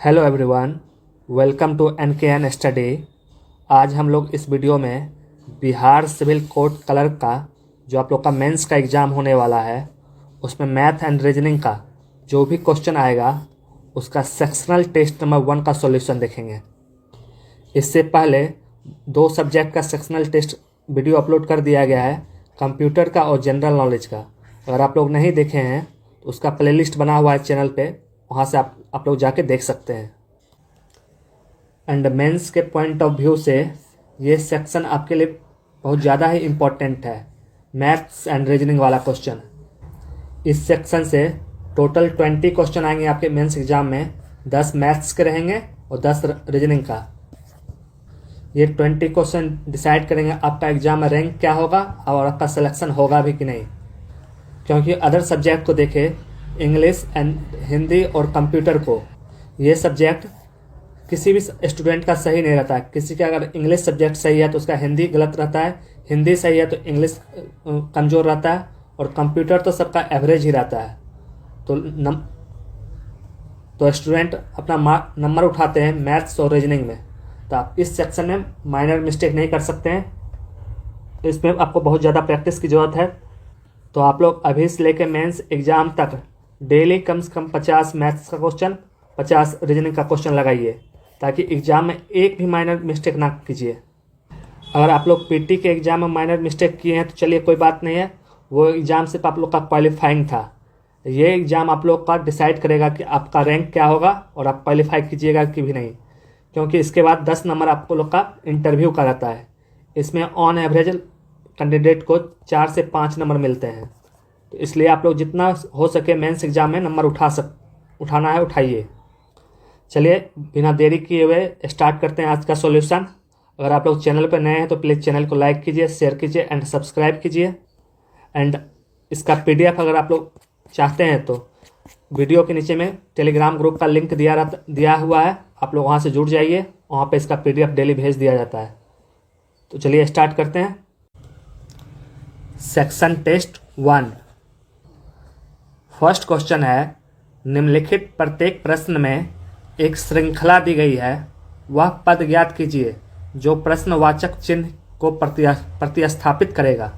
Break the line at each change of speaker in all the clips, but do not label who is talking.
Hello everyone, welcome to an study. आज हम लोग इस वीडियो में बिहार सिविल कोड कलर का जो आप लोग का मेंस का एग्ज़ाम होने वाला है उसमें मैथ एंड रीजनिंग का जो भी क्वेश्चन आएगा उसका सेक्शनल टेस्ट नंबर 1 का सॉल्यूशन देखेंगे। इससे पहले 2 सब्जेक्ट का सेक्शनल टेस्ट वीडियो अपलोड कर दिया गया है, कंप्यूटर का और जनरल नॉलेज का। अगर आप लोग नहीं देखे हैं तो उसका प्लेलिस्ट बना हुआ है चैनल पे, वहाँ से आप लोग जाके देख सकते हैं। एंड मेंस के पॉइंट ऑफ व्यू से ये सेक्शन आपके लिए बहुत ज़्यादा ही इम्पोर्टेंट है, मैथ्स एंड रीजनिंग वाला क्वेश्चन। इस सेक्शन से टोटल 20 क्वेश्चन आएंगे आपके मेंस एग्जाम में, 10 मैथ्स के रहेंगे और 10 रीजनिंग का। ये 20 क्वेश्चन डिसाइड करेंगे आपका एग्जाम में रैंक क्या होगा और आपका सिलेक्शन होगा भी कि नहीं। क्योंकि अदर सब्जेक्ट को देखे, इंग्लिश एंड हिंदी और कंप्यूटर को, ये सब्जेक्ट किसी भी स्टूडेंट का सही नहीं रहता है। किसी का अगर इंग्लिश सब्जेक्ट सही है तो उसका हिंदी गलत रहता है, हिंदी सही है तो इंग्लिश कमज़ोर रहता है, और कंप्यूटर तो सबका एवरेज ही रहता है। तो स्टूडेंट अपना नंबर उठाते हैं मैथ्स और रीजनिंग में। तो आप इस सेक्शन में माइनर मिस्टेक नहीं कर सकते हैं, इसमें आपको बहुत ज़्यादा प्रैक्टिस की ज़रूरत है। तो आप लोग अभी से लेकर मेंस एग्ज़ाम तक डेली कम से कम 50 मैथ्स का क्वेश्चन, 50 रीजनिंग का क्वेश्चन लगाइए, ताकि एग्ज़ाम में एक भी माइनर मिस्टेक ना कीजिए। अगर आप लोग पीटी के एग्ज़ाम में माइनर मिस्टेक किए हैं तो चलिए कोई बात नहीं है, वो एग्ज़ाम सिर्फ आप लोग का क्वालिफाइंग था। ये एग्ज़ाम आप लोग का डिसाइड करेगा कि आपका रैंक क्या होगा और आप क्वालिफाई कीजिएगा कि भी नहीं। क्योंकि इसके बाद 10 नंबर आपको लोग का इंटरव्यू का रहता है। इसमें ऑन एवरेज कैंडिडेट को 4 से 5 नंबर मिलते हैं। तो इसलिए आप लोग जितना हो सके मेंस एग्ज़ाम में नंबर उठाना है, उठाइए। चलिए बिना देरी किए हुए स्टार्ट करते हैं आज का सॉल्यूशन। अगर आप लोग चैनल पर नए हैं तो प्लीज़ चैनल को लाइक कीजिए, शेयर कीजिए एंड सब्सक्राइब कीजिए। एंड इसका PDF अगर आप लोग चाहते हैं तो वीडियो के नीचे में टेलीग्राम ग्रुप का लिंक दिया हुआ है, आप लोग वहाँ से जुड़ जाइए, वहाँ पे इसका PDF डेली भेज दिया जाता है। तो चलिए स्टार्ट करते हैं। Section test 1। फर्स्ट क्वेश्चन है, निम्नलिखित प्रत्येक प्रश्न में एक श्रृंखला दी गई है, वह पद ज्ञात कीजिए जो प्रश्नवाचक चिन्ह को प्रतिस्थापित करेगा।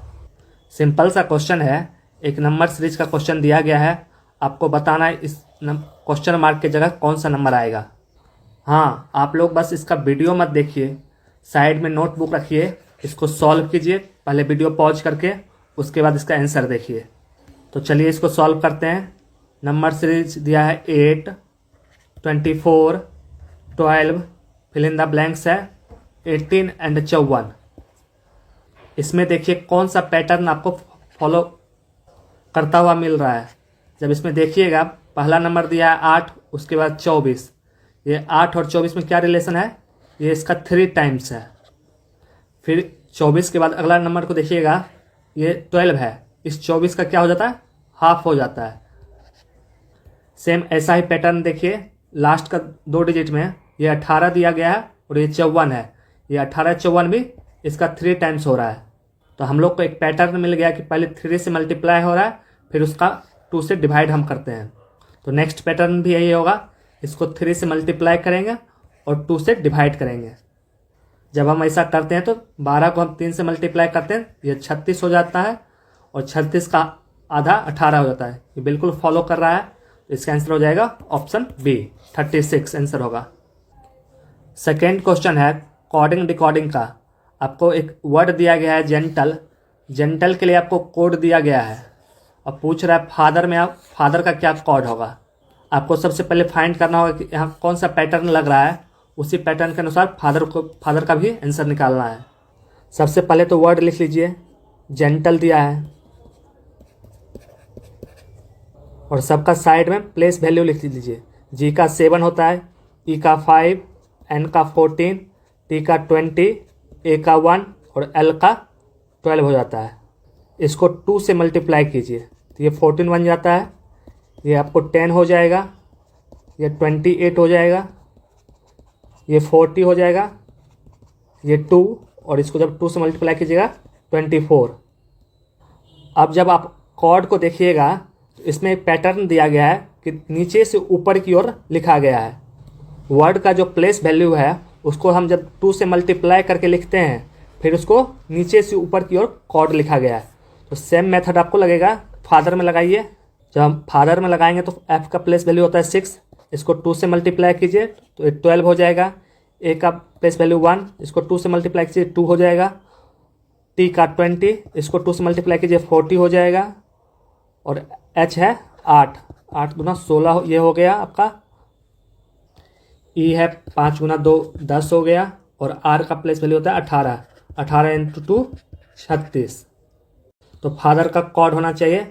सिंपल सा क्वेश्चन है, एक नंबर सीरीज का क्वेश्चन दिया गया है, आपको बताना है इस क्वेश्चन मार्क की जगह कौन सा नंबर आएगा। हाँ, आप लोग बस इसका वीडियो मत देखिए, साइड में नोटबुक रखिए, इसको सॉल्व कीजिए, पहले वीडियो पॉज करके उसके बाद इसका आंसर देखिए। तो चलिए इसको सॉल्व करते हैं। नंबर सीरीज दिया है 8, 24, 12, फिल इन द ब्लैंक्स है 18 एंड 54। इसमें देखिए कौन सा पैटर्न आपको फॉलो करता हुआ मिल रहा है। जब इसमें देखिएगा पहला नंबर दिया है 8, उसके बाद 24। ये 8 और 24 में क्या रिलेशन है, ये इसका 3 टाइम्स है। फिर 24 के बाद अगला नंबर को देखिएगा, ये 12 है, इस 24 का क्या हो जाता है, हाफ हो जाता है। सेम ऐसा ही पैटर्न देखिए, लास्ट का 2 डिजिट में ये 18 दिया गया है और ये 54 है, ये 18 54 भी इसका 3 टाइम्स हो रहा है। तो हम लोग को एक पैटर्न मिल गया कि पहले 3 से मल्टीप्लाई हो रहा है, फिर उसका 2 से डिवाइड हम करते हैं। तो नेक्स्ट पैटर्न भी यही होगा, इसको 3 से मल्टीप्लाई करेंगे और 2 से डिवाइड करेंगे। जब हम ऐसा करते हैं तो 12 को हम 3 से मल्टीप्लाई करते हैं, ये 36 हो जाता है, और 36 का आधा 18 हो जाता है। ये बिल्कुल फॉलो कर रहा है, तो इसका आंसर हो जाएगा ऑप्शन बी, 36 आंसर होगा। सेकेंड क्वेश्चन है कोडिंग डिकोडिंग का। आपको एक वर्ड दिया गया है जेंटल, जेंटल के लिए आपको कोड दिया गया है और पूछ रहा है फादर में, आप फादर का क्या कोड होगा। आपको सबसे पहले फाइंड करना होगा कि यहाँ कौन सा पैटर्न लग रहा है, उसी पैटर्न के अनुसार फादर का भी आंसर निकालना है। सबसे पहले तो वर्ड लिख लीजिए, जेंटल दिया है, और सबका साइड में प्लेस वैल्यू लिख लीजिए। जी का 7 होता है, ई का 5, एन का 14, टी का 20, ए का 1 और एल का 12 हो जाता है। इसको 2 से मल्टीप्लाई कीजिए तो ये 14 बन जाता है, ये आपको 10 हो जाएगा, ये 28 हो जाएगा, ये 40 हो जाएगा, ये 2, और इसको जब 2 से मल्टीप्लाई कीजिएगा 24। अब जब आप कोड को देखिएगा तो इसमें एक पैटर्न दिया गया है कि नीचे से ऊपर की ओर लिखा गया है। वर्ड का जो प्लेस वैल्यू है उसको हम जब 2 से मल्टीप्लाई करके लिखते हैं, फिर उसको नीचे से ऊपर की ओर कॉर्ड लिखा गया है। तो सेम मेथड आपको लगेगा, फादर में लगाइए। जब हम फादर में लगाएंगे तो एफ का प्लेस वैल्यू होता है 6, इसको 2 से मल्टीप्लाई कीजिए तो 12 हो जाएगा। ए का प्लेस वैल्यू 1, इसको 2 से मल्टीप्लाई कीजिए 2 हो जाएगा। टी का 20, इसको 2 से मल्टीप्लाई कीजिए 40 हो जाएगा। और एच है 8, 8 दूना 16 ये हो गया आपका। ई है 5 गुना 2 10 हो गया। और आर का प्लेस वैल्यू होता है 18, 18 इंटू 2 36। तो फादर का कॉर्ड होना चाहिए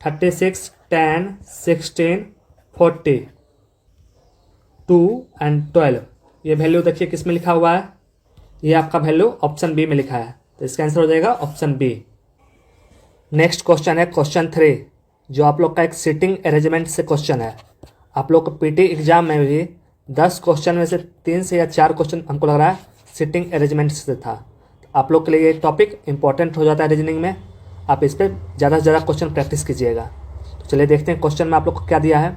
36, 10, 16, 40, 2 एंड 12। ये वैल्यू देखिए किस में लिखा हुआ है, ये आपका वैल्यू ऑप्शन बी में लिखा है, तो इसका आंसर हो जाएगा ऑप्शन बी। नेक्स्ट क्वेश्चन है क्वेश्चन 3, जो आप लोग का एक सिटिंग अरेंजमेंट से क्वेश्चन है। आप लोग को पीटी एग्जाम में भी 10 क्वेश्चन में से 3 से या 4 क्वेश्चन हमको लग रहा है सिटिंग अरेंजमेंट से था। आप लोग के लिए ये टॉपिक इंपॉर्टेंट हो जाता है रीजनिंग में, आप इस पर ज़्यादा से ज़्यादा क्वेश्चन प्रैक्टिस कीजिएगा। तो चलिए देखते हैं क्वेश्चन में आप लोग को क्या दिया है।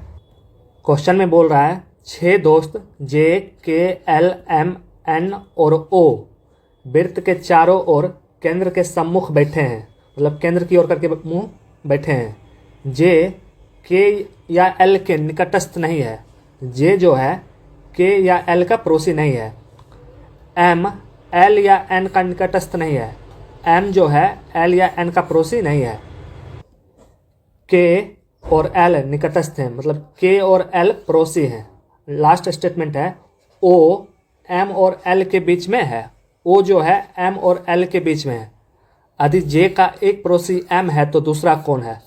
क्वेश्चन में बोल रहा है 6 दोस्त जे के एल एम एन और ओ वृत्त के चारों ओर केंद्र के सम्मुख बैठे हैं, मतलब केंद्र की ओर करके मुंह बैठे हैं। जे के या एल के निकटस्थ नहीं है, जे जो है के या एल का पड़ोसी नहीं है। एम एल या एन का निकटस्थ नहीं है, एम जो है एल या एन का पड़ोसी नहीं है। के और एल निकटस्थ हैं, मतलब के और एल पड़ोसी हैं। लास्ट स्टेटमेंट है ओ एम और एल के बीच में है, ओ जो है एम और एल के बीच में है। यदि जे का एक पड़ोसी एम है तो दूसरा कौन है।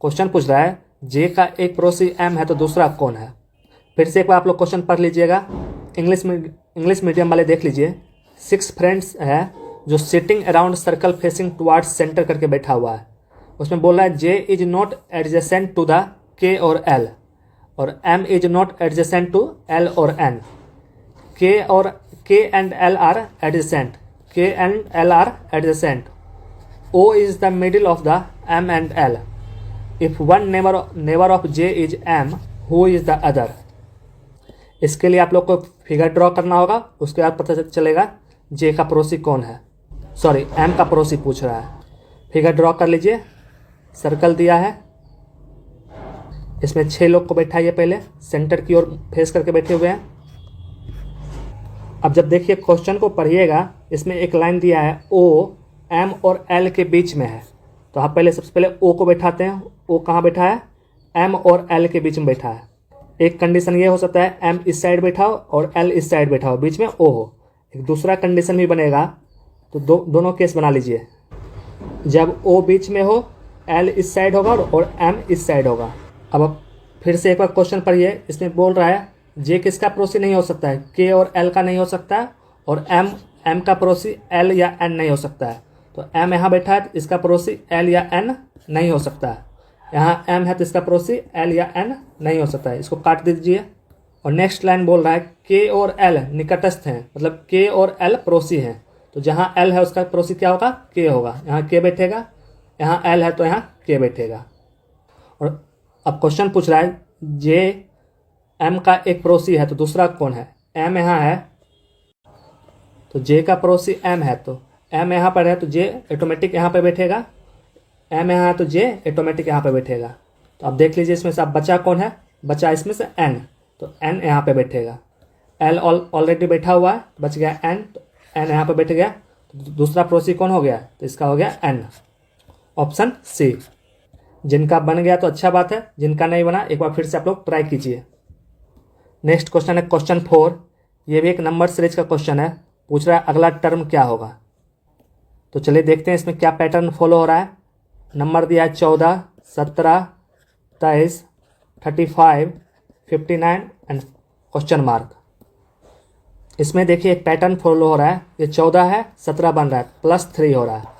क्वेश्चन पूछ रहा है जे का एक पड़ोसी एम है तो दूसरा कौन है। फिर से एक बार आप लोग क्वेश्चन पढ़ लीजिएगा, इंग्लिश मीडियम वाले देख लीजिए। 6 फ्रेंड्स है जो sitting around circle facing towards centre करके बैठा हुआ है। उसमें बोल रहा है J is not adjacent to the K और एल, और M is not adjacent to L और एन। के और K and L are adjacent, K and L are adjacent. O is the middle of the M and L. If one neighbour of J is M, who is the other. इसके लिए आप लोग को figure draw करना होगा, उसके बाद पता चलेगा जे का पड़ोसी कौन है, सॉरी एम का पड़ोसी पूछ रहा है। फिगर ड्रॉ कर लीजिए, सर्कल दिया है, इसमें 6 लोग को बैठाइए, पहले सेंटर की ओर फेस करके बैठे हुए हैं। अब जब देखिए क्वेश्चन को पढ़िएगा, इसमें एक लाइन दिया है ओ एम और एल के बीच में है, तो आप पहले सबसे पहले ओ को बैठाते हैं। ओ कहाँ बैठा है, एम और एल के बीच में बैठा है। एक कंडीशन ये हो सकता है एम इस साइड बैठा हो और एल इस साइड बैठा हो, बीच में ओ हो। एक दूसरा कंडीशन भी बनेगा, तो दोनों केस बना लीजिए। जब ओ बीच में हो, एल इस साइड होगा और एम इस साइड होगा। अब आप फिर से एक बार क्वेश्चन पढ़िए, इसमें बोल रहा है जे किसका पड़ोसी नहीं हो सकता है, के और एल का नहीं हो सकता है, और एम का पड़ोसी एल या एन नहीं हो सकता है। तो एम यहाँ बैठा है तो इसका पड़ोसी एल या एन नहीं हो सकता है। यहाँ एम है तो इसका पड़ोसी एल या एन नहीं हो सकता है, इसको काट दीजिए। और नेक्स्ट लाइन बोल रहा है के और एल निकटस्थ हैं, मतलब के और एल पड़ोसी हैं। तो जहाँ एल है उसका पड़ोसी क्या होगा, के होगा। यहाँ के बैठेगा, यहाँ एल है तो यहाँ के बैठेगा। और अब क्वेश्चन पूछ रहा है जे एम का एक पड़ोसी है तो दूसरा कौन है। एम यहाँ है तो जे का पड़ोसी एम है, तो एम यहाँ पर है तो जे ऑटोमेटिक यहाँ पे बैठेगा। एम यहाँ है तो जे ऑटोमेटिक यहाँ पे बैठेगा। तो आप देख लीजिए इसमें से अब बचा कौन है, बचा इसमें से एन, तो एन यहाँ पे बैठेगा। एल ऑलरेडी बैठा हुआ है, बच गया एन, तो एन यहाँ पे बैठ गया। तो दूसरा पड़ोसी कौन हो गया, तो इसका हो गया एन, ऑप्शन सी। जिनका बन गया तो अच्छा बात है, जिनका नहीं बना एक बार फिर से आप लोग ट्राई कीजिए। नेक्स्ट क्वेश्चन है क्वेश्चन 4, ये भी एक नंबर सीरीज का क्वेश्चन है। पूछ रहा है अगला टर्म क्या होगा। तो चलिए देखते हैं इसमें क्या पैटर्न फॉलो हो रहा है। नंबर दिया है 14, 17, 23, 35, 59 एंड क्वेश्चन मार्क। इसमें देखिए एक पैटर्न फॉलो हो रहा है। ये 14 है, 17 बन रहा है, +3 हो रहा है।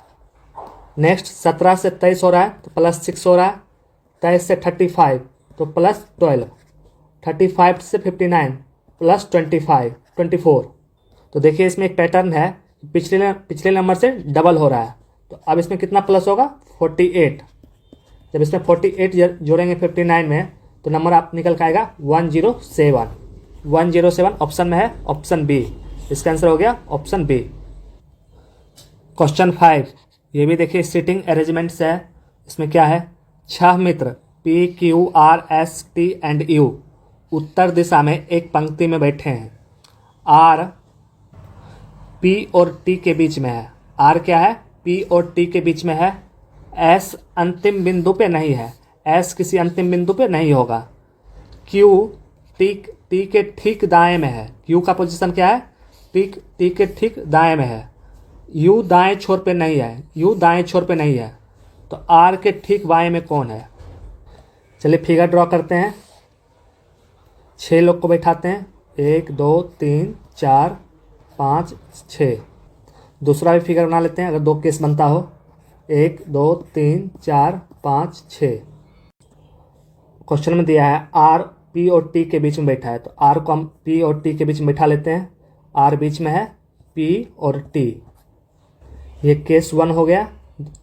नेक्स्ट 17 से 23 हो रहा है तो +6 हो रहा है। 23 से 35 तो +12, 35 से 59 +24। तो देखिए इसमें एक पैटर्न है, पिछले नंबर से डबल हो रहा है। तो अब इसमें कितना प्लस होगा, 48। जब इसमें 48 जोड़ेंगे 59 में तो नंबर आप निकल के आएगा 107। 107 ऑप्शन में है ऑप्शन बी। इसका आंसर हो गया ऑप्शन बी। क्वेश्चन 5, ये भी देखिए सीटिंग अरेंजमेंट से है। इसमें क्या है, 6 मित्र P Q R S T and U उत्तर दिशा में एक पंक्ति में बैठे हैं। आर पी और टी के बीच में है। आर क्या है, पी और टी के बीच में है। एस अंतिम बिंदु पे नहीं है, एस किसी अंतिम बिंदु पे नहीं होगा। क्यू टी के ठीक दाएं में है। क्यू का पोजीशन क्या है, टी के ठीक दाएं में है। यू दाएं छोर पे नहीं है, यू दाएं छोर पे नहीं है। तो आर के ठीक बाएं में कौन है। चलिए फिगर ड्रॉ करते हैं। 6 लोग को बैठाते हैं, 1 2 3 4 5 6। दूसरा भी फिगर बना लेते हैं अगर 2 केस बनता हो। 1 2 3 4 5 6। क्वेश्चन में दिया है आर पी और टी के बीच में बैठा है, तो आर को हम पी और टी के बीच में बैठा लेते हैं। आर बीच में है, पी और टी। ये केस 1 हो गया।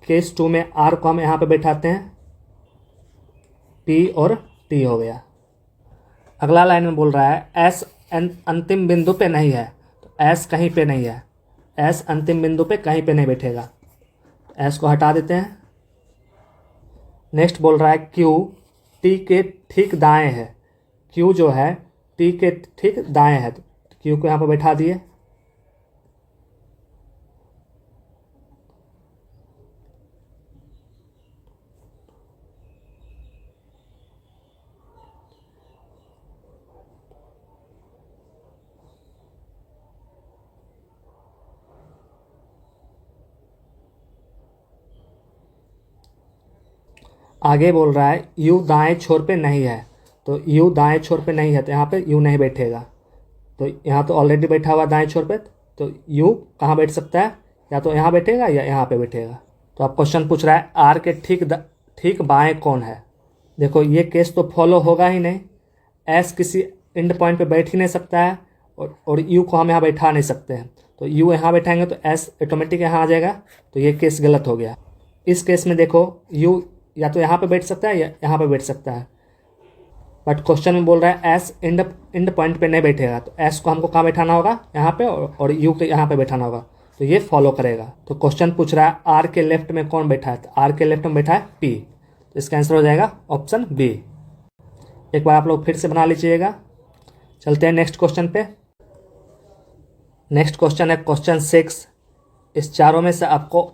केस 2 में आर को हम यहाँ पे बैठाते हैं, पी और टी हो गया। अगला लाइन में बोल रहा है एस अंतिम बिंदु पे नहीं है, तो एस कहीं पे नहीं है। एस अंतिम बिंदु पे कहीं पे नहीं बैठेगा, एस को हटा देते हैं। नेक्स्ट बोल रहा है क्यू टी के ठीक दाएं है। क्यू जो है टी के ठीक दाएं है, तो क्यू को यहाँ पर बैठा दिए। आगे बोल रहा है यू दाएं छोर पे नहीं है, तो यू दाएं छोर पे नहीं है, तो यहाँ पे यू नहीं बैठेगा। तो यहाँ तो ऑलरेडी बैठा हुआ दाएं छोर पे, तो यू कहाँ बैठ सकता है, या तो यहाँ बैठेगा या यहाँ पे बैठेगा। तो अब क्वेश्चन पूछ रहा है आर के ठीक बाएं कौन है। देखो ये केस तो फॉलो होगा ही नहीं, एस किसी एंड पॉइंट पे बैठ ही नहीं सकता है, और यू को हम यहाँ बैठा नहीं सकते हैं। तो यू यहाँ बैठाएंगे तो एस ऑटोमेटिक यहाँ आ जाएगा, तो ये केस गलत हो गया। इस केस में देखो यू या तो यहाँ पे बैठ सकता है या यहाँ पे बैठ सकता है, बट क्वेश्चन में बोल रहा है एस एंड पॉइंट पे नहीं बैठेगा, तो एस को हमको कहाँ बैठाना होगा, यहाँ पे, और यू के यहाँ पे बैठाना होगा, तो ये फॉलो करेगा। तो क्वेश्चन पूछ रहा है आर के लेफ्ट में कौन बैठा है, तो आर के लेफ्ट में बैठा है पी, तो इसका आंसर हो जाएगा ऑप्शन बी। एक बार आप लोग फिर से बना लीजिएगा। चलते हैं नेक्स्ट क्वेश्चन पे। नेक्स्ट क्वेश्चन है क्वेश्चन 6। इस चारों में से आपको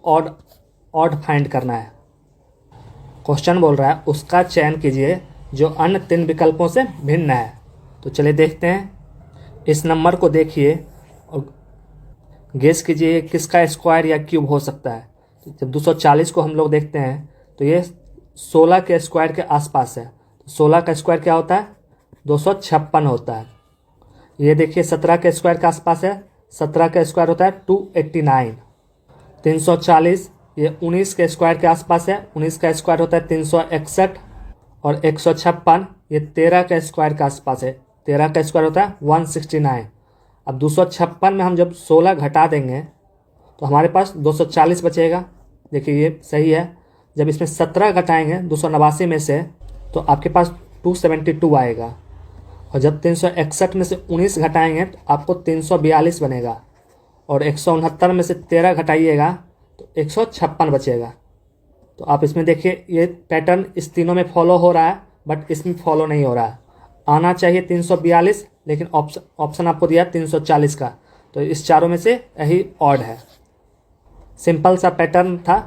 ऑड फाइंड करना है। क्वेश्चन बोल रहा है उसका चयन कीजिए जो अन्य 3 विकल्पों से भिन्न है। तो चलिए देखते हैं। इस नंबर को देखिए और गेस कीजिए किसका स्क्वायर या क्यूब हो सकता है। तो जब 240 को हम लोग देखते हैं तो ये 16 के स्क्वायर के आसपास है। तो 16 का स्क्वायर क्या होता है, 256 होता है। ये देखिए 17 के स्क्वायर के आसपास है, 17 का स्क्वायर होता है 289। 340 ये 19 के स्क्वायर के आसपास है, 19 का स्क्वायर होता है 361। और 156 ये 13 का स्क्वायर के आसपास है, 13 का स्क्वायर होता है 169। अब 256 में हम जब 16 घटा देंगे तो हमारे पास 240 बचेगा। देखिए ये सही है। जब इसमें 17 घटाएंगे 289 में से तो आपके पास 272 आएगा। और जब 361 में से 19 घटाएंगे तो आपको 342 बनेगा। और 169 में से 13 घटाइएगा तो 156 बचेगा। तो आप इसमें देखिए ये पैटर्न इस तीनों में फॉलो हो रहा है, बट इसमें फॉलो नहीं हो रहा है। आना चाहिए 342, लेकिन ऑप्शन आपको दिया 340 का। तो इस चारों में से यही ऑड है। सिंपल सा पैटर्न था,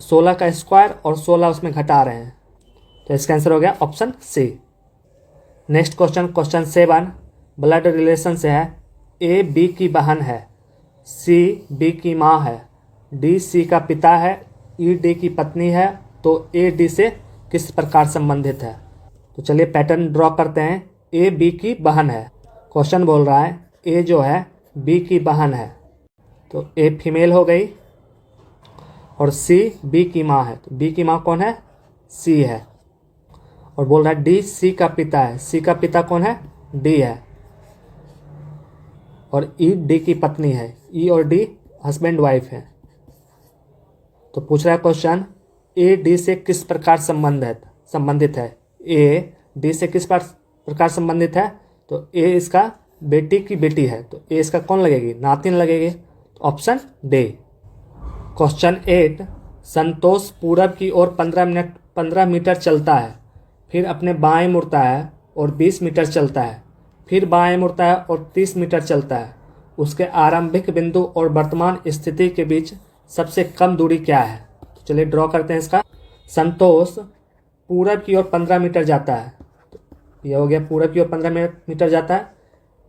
16 का स्क्वायर और 16 उसमें घटा रहे हैं, तो इसका आंसर हो गया option C. Next question, question 7 blood relation से है। ए बी की बहन है, सी बी की माँ है, डी सी का पिता है, ई डी की पत्नी है, तो ए डी से किस प्रकार संबंधित है। तो चलिए पैटर्न ड्रॉ करते हैं। ए बी की बहन है। क्वेश्चन बोल रहा है ए जो है बी की बहन है, तो ए फीमेल हो गई। और सी बी की माँ है, तो बी की माँ कौन है, सी है। और बोल रहा है डी सी का पिता है, सी का पिता कौन है, डी है। और ई डी की पत्नी है, ई और डी हस्बैंड वाइफ है। तो पूछ रहा है क्वेश्चन ए डी से किस प्रकार संबंधित है। ए डी से किस प्रकार संबंधित है, तो ए इसका बेटी की बेटी है, तो ए इसका कौन लगेगी, नातिन लगेगी। तो ऑप्शन डी। क्वेश्चन 8, संतोष पूरब की ओर 15 मीटर चलता है, फिर अपने बाएं मुड़ता है और 20 मीटर चलता है, फिर बाएं मुड़ता है और 30 मीटर चलता है। उसके आरंभिक बिंदु और वर्तमान स्थिति के बीच सबसे कम दूरी क्या है। तो चलिए ड्रॉ करते हैं इसका। संतोष पूरब की ओर 15 मीटर जाता है, तो यह हो गया पूरब की ओर 15 मीटर जाता है,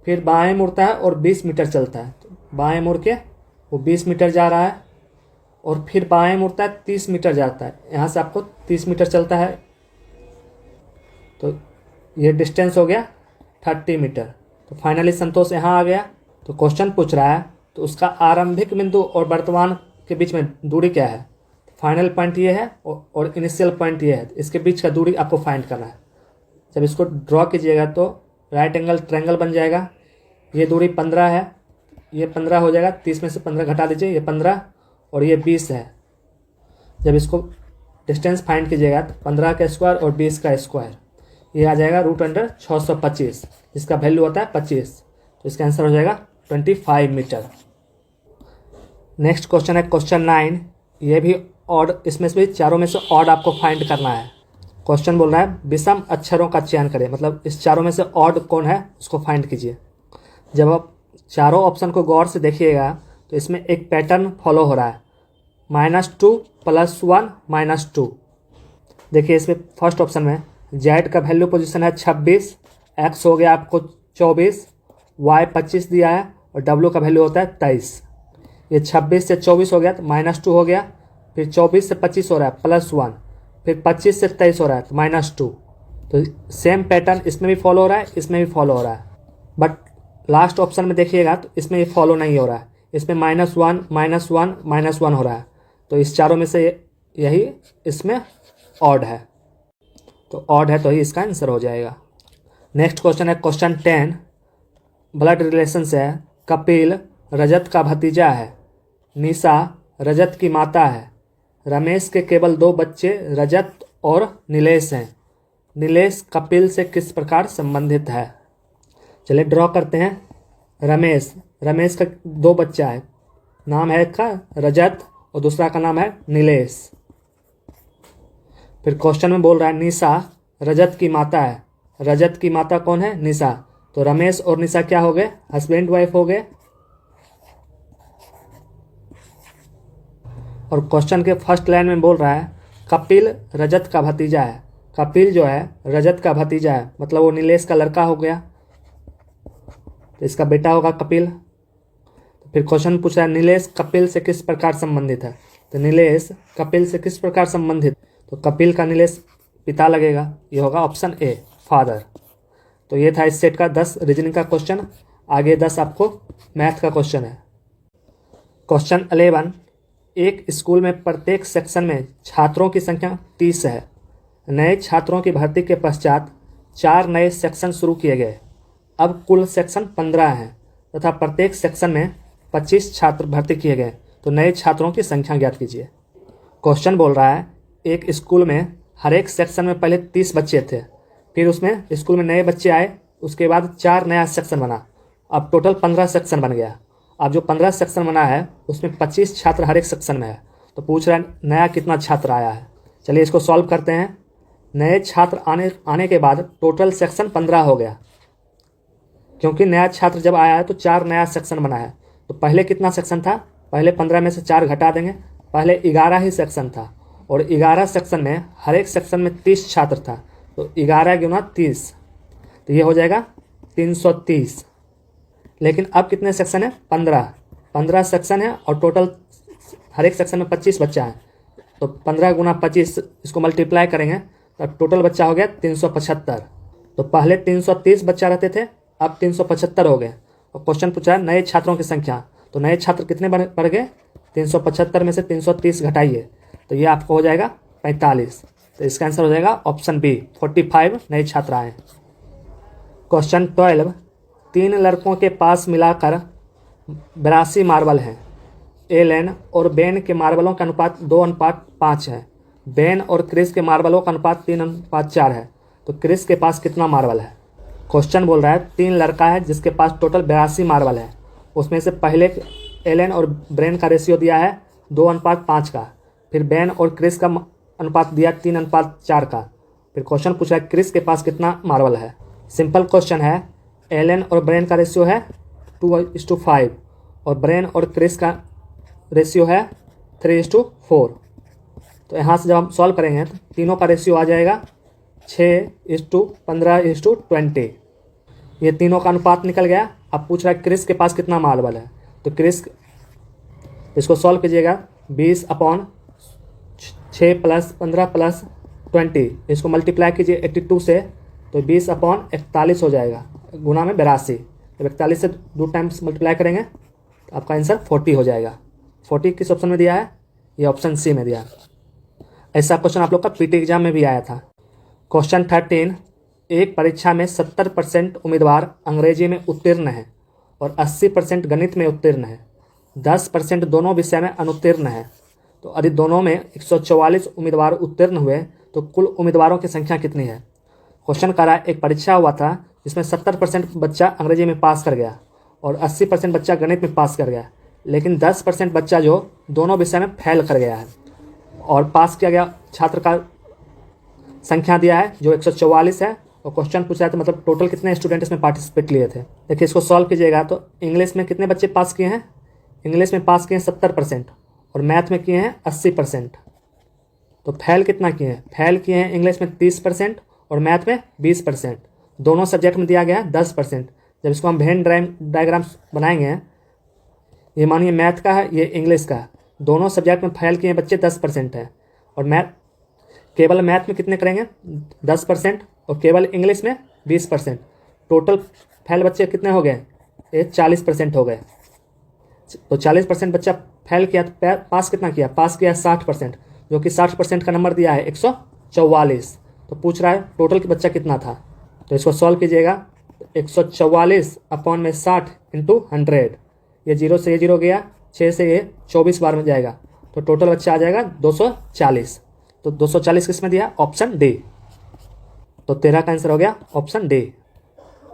फिर बाएं मुड़ता है और 20 मीटर चलता है। तो बाएं मुड़ के वो 20 मीटर जा रहा है और फिर बाएं मुड़ता है 30 मीटर जाता है। यहाँ से आपको 30 मीटर चलता है, तो ये डिस्टेंस हो गया 30 मीटर। तो फाइनली संतोष यहाँ आ गया। तो क्वेश्चन पूछ रहा है तो उसका आरंभिक बिंदु और वर्तमान के बीच में दूरी क्या है। फाइनल पॉइंट ये है और इनिशियल पॉइंट ये है, इसके बीच का दूरी आपको फाइंड करना है। जब इसको ड्रॉ कीजिएगा तो राइट एंगल ट्रायंगल बन जाएगा। ये दूरी 15 है, ये 15 हो जाएगा, 30 में से 15 घटा दीजिए, ये 15 और ये 20 है। जब इसको डिस्टेंस फाइंड कीजिएगा तो 15 का स्क्वायर और 20 का स्क्वायर, ये आ जाएगा √625, जिसका वैल्यू होता है 25। तो इसका आंसर हो जाएगा 25 मीटर। नेक्स्ट क्वेश्चन है क्वेश्चन 9, ये भी ऑड, इसमें से भी चारों में से ऑड आपको फाइंड करना है। क्वेश्चन बोल रहा है विषम अक्षरों का चयन करें, मतलब इस चारों में से ऑड कौन है उसको फाइंड कीजिए। जब आप चारों ऑप्शन को गौर से देखिएगा तो इसमें एक पैटर्न फॉलो हो रहा है, -2 + 1 -2। देखिए इसमें फर्स्ट ऑप्शन में जेड का वैल्यू पोजीशन है 26, एक्स हो गया आपको 24, वाई 25 दिया है और डब्ल्यू का वैल्यू होता है 23। ये 26 से 24 हो गया तो -2 हो गया, फिर 24 से 25 हो रहा है +1, फिर 25 से 23 हो रहा है तो -2। तो सेम पैटर्न इसमें भी फॉलो हो रहा है, इसमें भी फॉलो हो रहा है, बट लास्ट ऑप्शन में देखिएगा तो इसमें ये फॉलो नहीं हो रहा है, इसमें -1 -1 -1 हो रहा है। तो इस चारों में से यही इसमें ऑड है, तो ऑड है तो ही इसका आंसर हो जाएगा। नेक्स्ट क्वेश्चन है क्वेश्चन 10, ब्लड रिलेशन से है। कपिल रजत का भतीजा है, निशा रजत की माता है, रमेश के केवल 2 बच्चे रजत और नीलेश हैं। नीलेश कपिल से किस प्रकार संबंधित है। चलिए ड्रॉ करते हैं। रमेश का 2 बच्चा है, नाम है एक का रजत और दूसरा का नाम है नीलेश। फिर क्वेश्चन में बोल रहा है निशा रजत की माता है, रजत की माता कौन है, निशा। तो रमेश और निशा क्या हो गए, हस्बैंड वाइफ हो गए। और क्वेश्चन के फर्स्ट लाइन में बोल रहा है कपिल रजत का भतीजा है। कपिल जो है रजत का भतीजा है, मतलब वो नीलेश का लड़का हो गया, तो इसका बेटा होगा कपिल। तो फिर क्वेश्चन पूछ रहा है नीलेश कपिल से किस प्रकार संबंधित है। तो नीलेश कपिल से किस प्रकार संबंधित, तो कपिल का नीलेश पिता लगेगा, ये होगा ऑप्शन ए, फादर। तो ये था इस सेट का 10 रीजनिंग का क्वेश्चन। आगे 10 आपको मैथ का क्वेश्चन है। क्वेश्चन 11, एक स्कूल में प्रत्येक सेक्शन में छात्रों की संख्या 30 है। नए छात्रों की भर्ती के पश्चात 4 नए सेक्शन शुरू किए गए। अब कुल सेक्शन 15 हैं तथा प्रत्येक सेक्शन में 25 छात्र भर्ती किए गए, तो नए छात्रों की संख्या ज्ञात कीजिए। क्वेश्चन बोल रहा है एक स्कूल में हर एक सेक्शन में पहले 30 बच्चे थे, फिर उसमें स्कूल में नए बच्चे आए, उसके बाद 4 नया सेक्शन बना, अब टोटल 15 सेक्शन बन गया। अब जो 15 सेक्शन बना है उसमें 25 छात्र हर एक सेक्शन में है, तो पूछ रहा है नया कितना छात्र आया है। चलिए इसको सॉल्व करते हैं। नए छात्र आने के बाद टोटल सेक्शन 15 हो गया, क्योंकि नया छात्र जब आया है तो 4 नया सेक्शन बना है। तो पहले कितना सेक्शन था, पहले 15 में से 4 घटा देंगे, पहले 11 ही सेक्शन था और 11 सेक्शन में हर एक सेक्शन में 30 छात्र था, तो 11 गुना 30, तो ये हो जाएगा 330। लेकिन अब कितने सेक्शन है, 15 सेक्शन है और टोटल हर एक सेक्शन में 25 बच्चा है, तो 15 गुना 25 इसको मल्टीप्लाई करेंगे तो टोटल बच्चा हो गया 375। तो पहले 330 बच्चा रहते थे, अब 375 हो गए। और क्वेश्चन पूछा है नए छात्रों की संख्या, तो नए छात्र कितने बढ़ गए, 375 में से 330 घटाइए तो ये आपको हो जाएगा 45। तो इसका आंसर हो जाएगा ऑप्शन बी, 45 नए छात्र आए। क्वेश्चन 12, 3 लड़कों के पास मिलाकर 82 मार्बल हैं। एलन और बेन के मार्बलों का अनुपात 2:5 है। बेन और क्रिस के मार्बलों का अनुपात 3:4 है, तो क्रिस के पास कितना मार्बल है। क्वेश्चन बोल रहा है 3 लड़का है जिसके पास टोटल 82 मार्बल है। उसमें से पहले एलन और ब्रेन का रेशियो दिया है 2:5 का, फिर बेन और क्रिस का अनुपात दिया 3:4 का। फिर क्वेश्चन पूछ रहा है क्रिस के पास कितना मार्बल है। सिंपल क्वेश्चन है, एलन और ब्रेन का रेशियो है 2:5 और ब्रेन और क्रिस का रेशियो है 3:4। तो यहाँ से जब हम सॉल्व करेंगे तो तीनों का रेशियो आ जाएगा 6:15:20। ये तीनों का अनुपात निकल गया। अब पूछ रहा है क्रिस के पास कितना मार्बल है। तो क्रिस, इसको सॉल्व कीजिएगा, 20/6 + 15 + 20, इसको मल्टीप्लाई कीजिए 82 से, तो 20/41 हो जाएगा, गुना में 82। जब 41 से 2 टाइम्स मल्टीप्लाई करेंगे तो आपका आंसर 40 हो जाएगा। 40 किस ऑप्शन में दिया है? ये ऑप्शन सी में दिया है। ऐसा क्वेश्चन आप लोग का पीटी एग्जाम में भी आया था। क्वेश्चन 13, एक परीक्षा में 70% उम्मीदवार अंग्रेजी में उत्तीर्ण है और 80% गणित में उत्तीर्ण है, 10% दोनों विषय में अनुत्तीर्ण है। तो यदि दोनों में 144 उम्मीदवार उत्तीर्ण हुए तो कुल उम्मीदवारों की संख्या कितनी है। क्वेश्चन कह रहा है एक परीक्षा हुआ था जिसमें 70% बच्चा अंग्रेजी में पास कर गया और 80% बच्चा गणित में पास कर गया, लेकिन 10% बच्चा जो दोनों विषय में फेल कर गया है। और पास किया गया छात्र का संख्या दिया है जो 144 है, और क्वेश्चन पूछा है तो मतलब टोटल कितने स्टूडेंट इसमें पार्टिसिपेट लिए थे। देखिए इसको सॉल्व कीजिएगा तो इंग्लिश में कितने बच्चे पास किए हैं? इंग्लिश में पास किए हैं 70% और मैथ में किए हैं 80%। तो फेल कितना किए हैं? फेल किए हैं इंग्लिश में 30% और मैथ में 20%। दोनों सब्जेक्ट में दिया गया है 10%। जब इसको हम वेन डायग्राम्स बनाएंगे, ये मानिए मैथ का है, ये इंग्लिश का है, दोनों सब्जेक्ट में फेल किए बच्चे 10% है, और केवल मैथ में कितने करेंगे? 10% और केवल इंग्लिश में 20%। टोटल फेल बच्चे कितने हो गए? ये 40% हो गए। तो 40% बच्चा फेल किया तो पास कितना किया? पास किया 60%, जो कि 60% का नंबर दिया है 144। तो पूछ रहा है टोटल कि बच्चा कितना था। तो इसको सॉल्व कीजिएगा, 144/60 × 100, ये 0 से ये 0 गया, 6 से ये 24 बार में जाएगा, तो टोटल बच्चा आ जाएगा 240। तो 240 किस में दिया? Option D. तो 13 का आंसर हो गया ऑप्शन डी।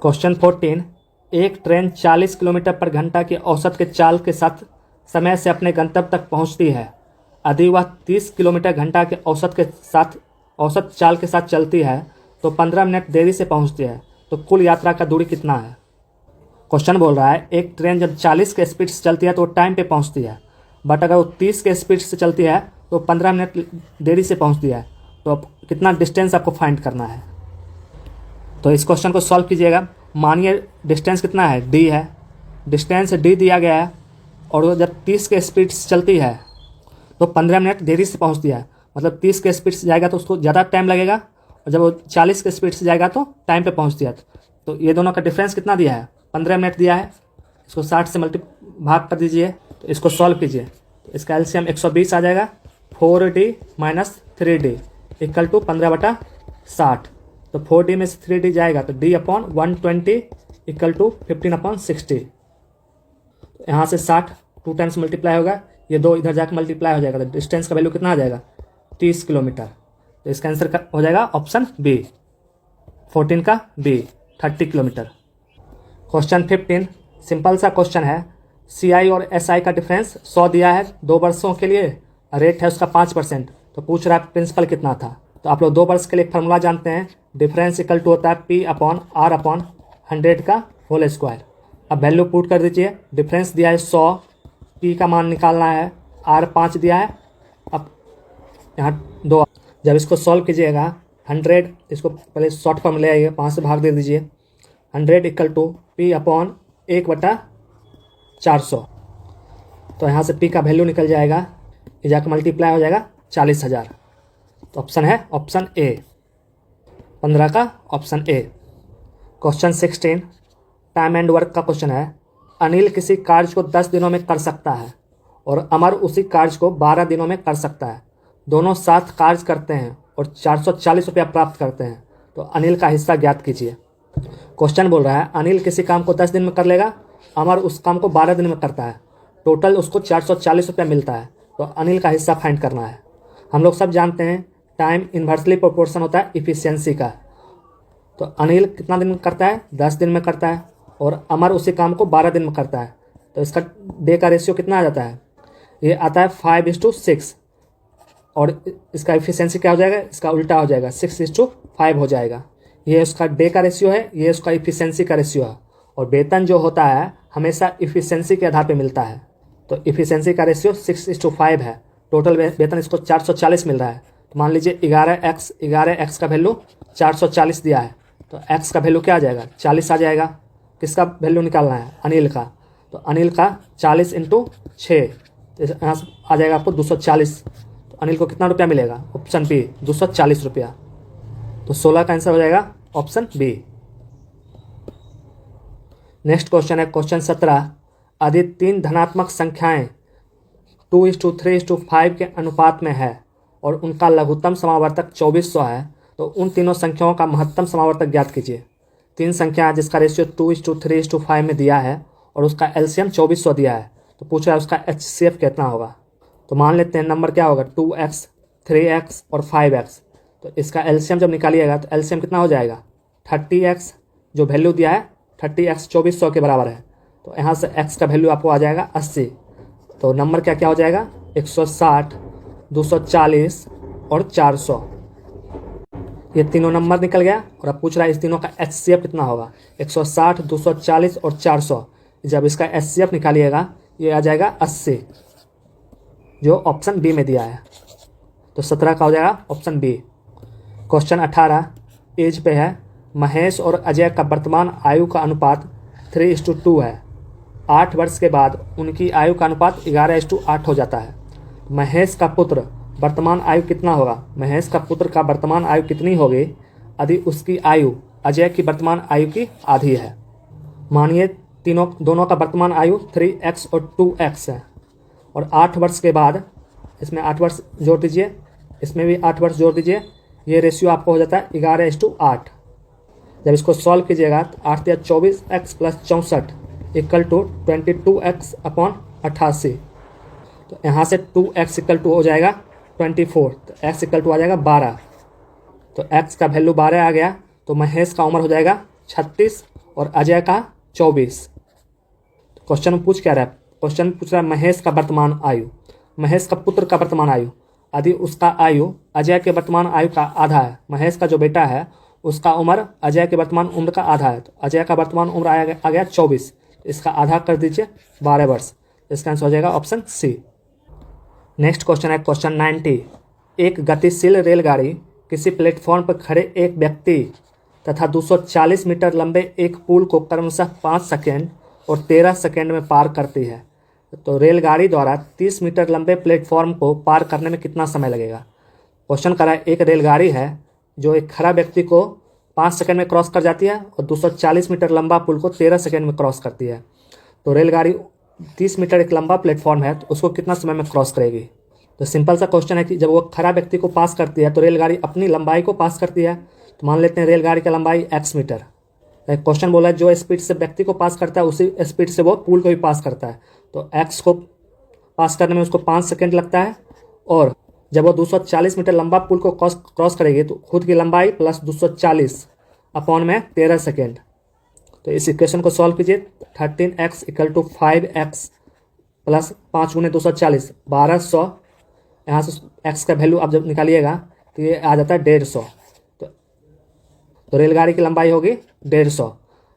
क्वेश्चन 14, एक ट्रेन 40 किलोमीटर पर घंटा की औसत के चाल के साथ समय से अपने गंतव्य तक पहुंचती है। यदि वह 30 किलोमीटर घंटा के औसत चाल के साथ चलती है तो 15 मिनट देरी से पहुंचती है, तो कुल यात्रा का दूरी कितना है। क्वेश्चन बोल रहा है एक ट्रेन जब 40 के स्पीड से चलती है तो वो टाइम पे पहुंचती है, बट अगर वो 30 के स्पीड से चलती है तो 15 मिनट देरी से पहुंचती है। तो अब कितना डिस्टेंस आपको फाइंड करना है। तो इस क्वेश्चन को सॉल्व कीजिएगा। मानिए डिस्टेंस कितना है? डी है, डिस्टेंस डी दिया गया है, और वो जब 30 के स्पीड से चलती है तो 15 मिनट देरी से पहुंचती है। मतलब 30 के स्पीड से जाएगा तो उसको ज़्यादा टाइम लगेगा, और जब वो 40 के स्पीड से जाएगा तो टाइम पे पहुंचती है। तो ये दोनों का डिफरेंस कितना दिया है? 15 मिनट दिया है। इसको 60 से भाग कर दीजिए, तो इसको सॉल्व कीजिए। तो इसका एलसीएम 120 आ जाएगा। 4D - 3D = 15/60। तो 4D में से 3D जाएगा तो D/120 = 15/60। यहाँ से 60 2 टाइम्स मल्टीप्लाई होगा, ये 2 इधर जाकर मल्टीप्लाई हो जाएगा, तो डिस्टेंस का वैल्यू कितना आ जाएगा? 30 किलोमीटर। तो इसका आंसर हो जाएगा ऑप्शन बी, 14 का बी, 30 किलोमीटर। क्वेश्चन 15, सिंपल सा क्वेश्चन है। CI और SI का डिफरेंस 100 दिया है 2 वर्षों के लिए, रेट है उसका 5%। तो पूछ रहा है प्रिंसिपल कितना था। तो आप लोग 2 वर्ष के लिए फार्मूला जानते हैं, डिफरेंस = होता है P/R/100 का होल स्क्वायर। अब वैल्यू पुट कर दीजिए। डिफरेंस दिया है 100, P का मान निकालना है, R 5 दिया है, अब यहाँ 2। जब इसको सॉल्व कीजिएगा 100, इसको पहले शॉर्ट फॉर्म ले आइए, 5 से भाग दे दीजिए। 100 = P/1/400। तो यहाँ से P का वैल्यू निकल जाएगा, ये जाकर मल्टीप्लाई हो जाएगा 40,000। तो ऑप्शन है ऑप्शन ए, 15 का option A. Question 16, time and work का क्वेश्चन है। अनिल किसी कार्य को 10 दिनों में कर सकता है और अमर उसी कार्य को 12 दिनों में कर सकता है। दोनों साथ कार्य करते हैं और 440 रुपया प्राप्त करते हैं। तो अनिल का हिस्सा ज्ञात कीजिए। क्वेश्चन बोल रहा है अनिल किसी काम को 10 दिन में कर लेगा, अमर उस काम को 12 दिन में करता है, टोटल उसको 440 रुपया मिलता है। तो अनिल का हिस्सा फाइंड करना है। हम लोग सब जानते हैं टाइम इन्वर्सली प्रोपोर्शन होता है इफिशियंसी का, तो अनिल कितना दिन में करता है? 10 दिन में करता है, और अमर उसी काम को 12 दिन में करता है। तो इसका डे का रेशियो कितना आ जाता है? ये आता है 5:6, और इसका इफिशियंसी क्या हो जाएगा? इसका उल्टा हो जाएगा, 6:5 हो जाएगा। ये उसका डे का रेशियो है, ये उसका इफिशियंसी का रेशियो है। और वेतन जो होता है हमेशा इफिशियंसी के आधार पे मिलता है। तो इफिशियंसी का रेशियो 6:5 है। टोटल वेतन इसको 440 मिल रहा है। तो मान लीजिए 11x का वैल्यू 440 दिया है, तो x का वैल्यू क्या आ जाएगा? 40 आ जाएगा। किसका वैल्यू निकालना है? अनिल का। तो अनिल का 40 × 6, यहाँ से आ जाएगा आपको 240। तो अनिल को कितना रुपया मिलेगा? ऑप्शन बी, 240 रुपया। तो 16 का आंसर हो जाएगा ऑप्शन बी। नेक्स्ट क्वेश्चन है क्वेश्चन 17। यदि 3 धनात्मक संख्याएं 2:3:5 के अनुपात में है और उनका लघुत्तम समावर्तक 2400 है, तो उन तीनों संख्याओं का महत्तम समावर्तक ज्ञात कीजिए। 3 संख्या जिसका रेशियो 2:3:5 में दिया है और उसका एलसीएम 2400 दिया है, तो पूछ रहा है उसका एचसीएफ कितना होगा। तो मान लेते हैं नंबर क्या होगा? 2x, 3x और 5x। तो इसका एलसीएम जब निकालिएगा तो एलसीएम कितना हो जाएगा? 30x, जो वैल्यू दिया है 30x 2400 के बराबर है। तो यहाँ से x का वैल्यू आपको आ जाएगा 80। तो नंबर क्या क्या हो जाएगा? 160, 240 और 400। ये तीनों नंबर निकल गया। और अब पूछ रहा है इस तीनों का एचसीएफ कितना होगा? 160, 240 और 400। जब इसका एचसीएफ निकालिएगा ये आ जाएगा 80, जो ऑप्शन बी में दिया है। तो 17 का हो जाएगा ऑप्शन बी। क्वेश्चन 18 एज पे है। महेश और अजय का वर्तमान आयु का अनुपात 3:2 है। 8 वर्ष के बाद उनकी आयु का अनुपात 11:8 हो जाता है। महेश का पुत्र वर्तमान आयु कितना होगा? महेश का पुत्र का वर्तमान आयु कितनी होगी यदि उसकी आयु अजय की वर्तमान आयु की आधी है? मानिए दोनों का वर्तमान आयु 3x और 2x है, और 8 वर्ष के बाद इसमें 8 वर्ष जोड़ दीजिए, इसमें भी 8 वर्ष जोड़ दीजिए। ये रेशियो आपको हो जाता है 11:8। जब इसको सॉल्व कीजिएगा तो 8 या 24x + 64 = 22x/88। तो यहाँ से 2x = हो जाएगा 24, तो x = आ जाएगा 12। तो x का वैल्यू 12 आ गया। तो महेश का उम्र हो जाएगा 36 और अजय का 24। तो क्वेश्चन में पूछ क्या रहा है? क्वेश्चन पूछ रहा है महेश का वर्तमान आयु, महेश का पुत्र का वर्तमान आयु। यदि उसका आयु अजय के वर्तमान आयु का आधा है, महेश का जो बेटा है उसका उम्र अजय के वर्तमान उम्र का आधा है, तो अजय का वर्तमान उम्र आ गया 24। इसका आधा कर दीजिए 12 वर्ष। इसका आंसर हो जाएगा ऑप्शन सी। नेक्स्ट क्वेश्चन है क्वेश्चन 90। एक गतिशील रेलगाड़ी किसी प्लेटफॉर्म पर खड़े एक व्यक्ति तथा 240 मीटर लंबे एक पुल को क्रमशः 5 सेकेंड और 13 सेकेंड में पार करती है। तो रेलगाड़ी द्वारा 30 मीटर लंबे प्लेटफॉर्म को पार करने में कितना समय लगेगा? क्वेश्चन कर रहा है एक रेलगाड़ी है जो एक खड़ा व्यक्ति को 5 सेकेंड में क्रॉस कर जाती है और 240 मीटर लंबा पुल को 13 सेकेंड में क्रॉस करती है। तो रेलगाड़ी 30 मीटर एक लंबा प्लेटफॉर्म है, तो उसको कितना समय में क्रॉस करेगी? तो सिंपल सा क्वेश्चन है कि जब वो खड़ा व्यक्ति को पास करती है तो रेलगाड़ी अपनी लंबाई को पास करती है। तो मान लेते हैं रेलगाड़ी की लंबाई x मीटर। क्वेश्चन बोला है जो स्पीड से व्यक्ति को पास करता है उसी स्पीड से वो पुल को भी पास करता है। तो x को पास करने में उसको 5 सेकेंड लगता है, और जब वो 240 मीटर लंबा पुल को क्रॉस करेगी तो खुद की लंबाई प्लस 240 अपॉन में 13 सेकेंड। तो इस इक्वेशन को सॉल्व कीजिए। 13x = 5x plus 5 × 240 1200। यहाँ से x का वैल्यू आप जब निकालिएगा तो ये आ जाता है 150। तो रेलगाड़ी की लंबाई होगी 150।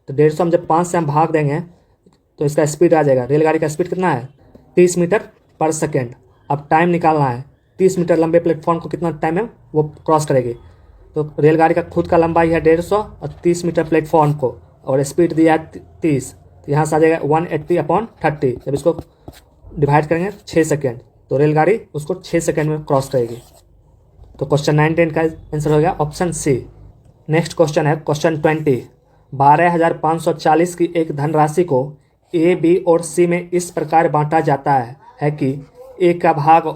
तो 150 हम जब 5 से हम भाग देंगे तो इसका स्पीड आ जाएगा। रेलगाड़ी का स्पीड कितना है? 30 मीटर पर सेकेंड। अब टाइम निकालना है, 30 मीटर लंबे प्लेटफॉर्म को कितना टाइम है वो क्रॉस करेगी। तो रेलगाड़ी का खुद का लंबाई है 150 और 30 मीटर प्लेटफॉर्म को, और स्पीड दिया है 30। तो यहाँ से आ जाएगा 180/30। जब इसको डिवाइड करेंगे 6 सेकेंड, तो रेलगाड़ी उसको 6 सेकेंड में क्रॉस करेगी। तो क्वेश्चन 19 का आंसर हो गया ऑप्शन सी। नेक्स्ट क्वेश्चन है क्वेश्चन 20। 12,540 की एक धनराशि को ए, बी और सी में इस प्रकार बांटा जाता है कि ए का भाग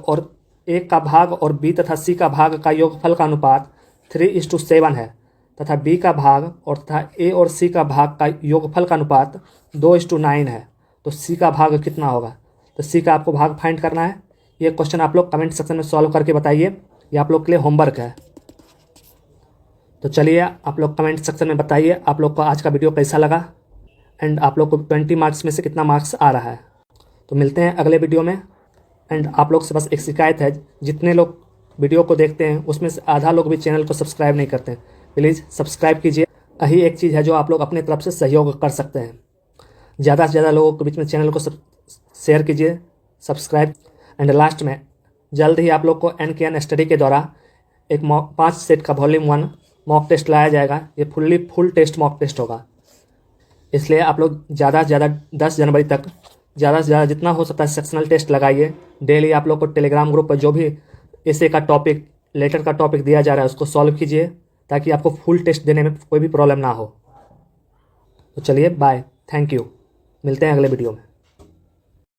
और बी तथा सी का भाग का योगफल का अनुपात 3:7 है, तथा बी का भाग और तथा ए और सी का भाग का योगफल का अनुपात 2:9 है। तो सी का भाग कितना होगा? तो सी का आपको भाग फाइंड करना है। ये क्वेश्चन आप लोग कमेंट सेक्शन में सॉल्व करके बताइए, ये आप लोग के लिए होमवर्क है। तो चलिए आप लोग कमेंट सेक्शन में बताइए आप लोग को आज का वीडियो कैसा लगा एंड आप लोग को 20 मार्क्स में से कितना मार्क्स आ रहा है। तो मिलते हैं अगले वीडियो में। एंड आप लोग से बस एक शिकायत है, जितने लोग वीडियो को देखते हैं उसमें से आधा लोग भी चैनल को सब्सक्राइब नहीं करते हैं। प्लीज़ सब्सक्राइब कीजिए, यही एक चीज़ है जो आप लोग अपने तरफ से सहयोग कर सकते हैं। ज़्यादा से ज़्यादा लोगों के बीच में चैनल को शेयर कीजिए, सब्सक्राइब। एंड लास्ट में जल्द ही आप लोग को NKN स्टडी के द्वारा एक 5 सेट का वॉल्यूम 1 मॉक टेस्ट लाया जाएगा। ये फुल टेस्ट मॉक टेस्ट होगा, इसलिए आप लोग ज़्यादा से ज़्यादा 10 जनवरी तक ज़्यादा से ज़्यादा जितना हो सकता है सेक्शनल टेस्ट लगाइए। डेली आप लोग को टेलीग्राम ग्रुप पर जो भी एसे का टॉपिक, लेटर का टॉपिक दिया जा रहा है उसको सॉल्व कीजिए, ताकि आपको फुल टेस्ट देने में कोई भी प्रॉब्लम ना हो। तो चलिए बाय, थैंक यू, मिलते हैं अगले वीडियो में।